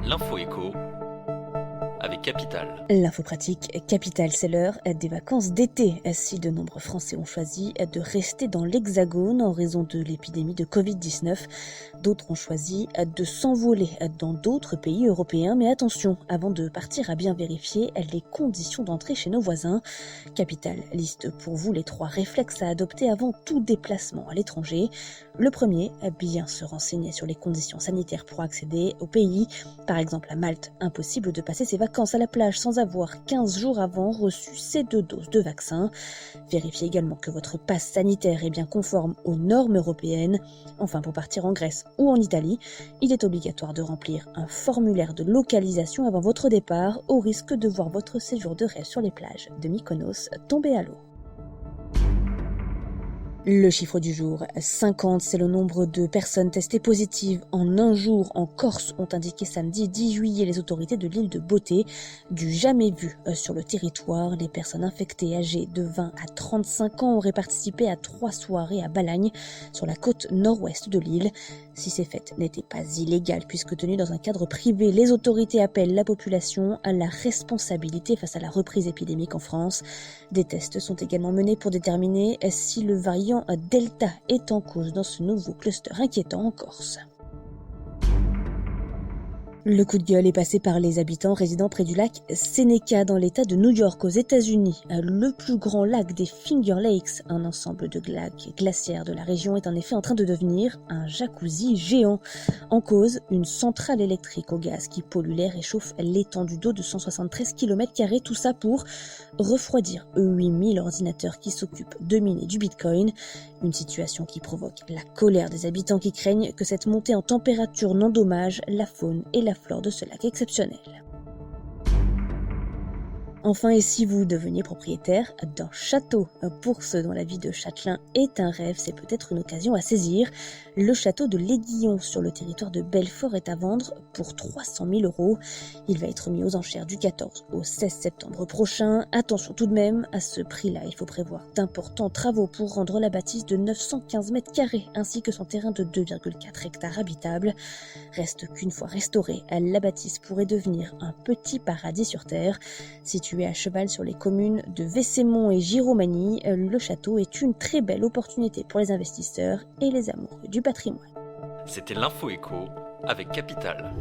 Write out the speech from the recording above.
L'info écho avec Capital. L'info pratique, Capital, c'est l'heure des vacances d'été. Si de nombreux Français ont choisi de rester dans l'Hexagone en raison de l'épidémie de Covid-19, d'autres ont choisi de s'envoler dans d'autres pays européens. Mais attention, avant de partir, à bien vérifier les conditions d'entrée chez nos voisins. Capital liste pour vous les 3 réflexes à adopter avant tout déplacement à l'étranger. Le premier, bien se renseigner sur les conditions sanitaires pour accéder au pays. Par exemple, à Malte, impossible de passer ses vacances à la plage sans avoir 15 jours avant reçu ses 2 doses de vaccin. Vérifiez également que votre passe sanitaire est bien conforme aux normes européennes. Enfin, pour partir en Grèce ou en Italie, il est obligatoire de remplir un formulaire de localisation avant votre départ, au risque de voir votre séjour de rêve sur les plages de Mykonos tomber à l'eau. Le chiffre du jour, 50, c'est le nombre de personnes testées positives en un jour en Corse, ont indiqué samedi 10 juillet les autorités de l'île de Beauté. Du jamais vu sur le territoire, les personnes infectées âgées de 20 à 35 ans auraient participé à 3 soirées à Balagne, sur la côte nord-ouest de l'île. Si ces fêtes n'étaient pas illégales puisque tenues dans un cadre privé, les autorités appellent la population à la responsabilité face à la reprise épidémique en France. Des tests sont également menés pour déterminer si le variant Delta est en cause dans ce nouveau cluster inquiétant en Corse. Le coup de gueule est passé par les habitants résidant près du lac Seneca dans l'état de New York aux États-Unis. Le plus grand lac des Finger Lakes, un ensemble de lacs glaciaires de la région, est en effet en train de devenir un jacuzzi géant. En cause, une centrale électrique au gaz qui pollue l'air et chauffe l'étendue d'eau de 173 km², tout ça pour refroidir 8000 ordinateurs qui s'occupent de miner du Bitcoin. Une situation qui provoque la colère des habitants qui craignent que cette montée en température n'endommage la faune et la flore de ce lac exceptionnel. Enfin, et si vous deveniez propriétaire d'un château? Pour ceux dont la vie de châtelain est un rêve, c'est peut-être une occasion à saisir. Le château de l'Aiguillon sur le territoire de Belfort est à vendre pour 300 000 €. Il va être mis aux enchères du 14 au 16 septembre prochain. Attention tout de même, à ce prix-là, il faut prévoir d'importants travaux pour rendre la bâtisse de 915 m² ainsi que son terrain de 2,4 hectares habitable. Reste qu'une fois restaurée, la bâtisse pourrait devenir un petit paradis sur terre. Situé à cheval sur les communes de Vessémont et Giromagny, le château est une très belle opportunité pour les investisseurs et les amoureux du patrimoine. C'était l'info écho avec Capital.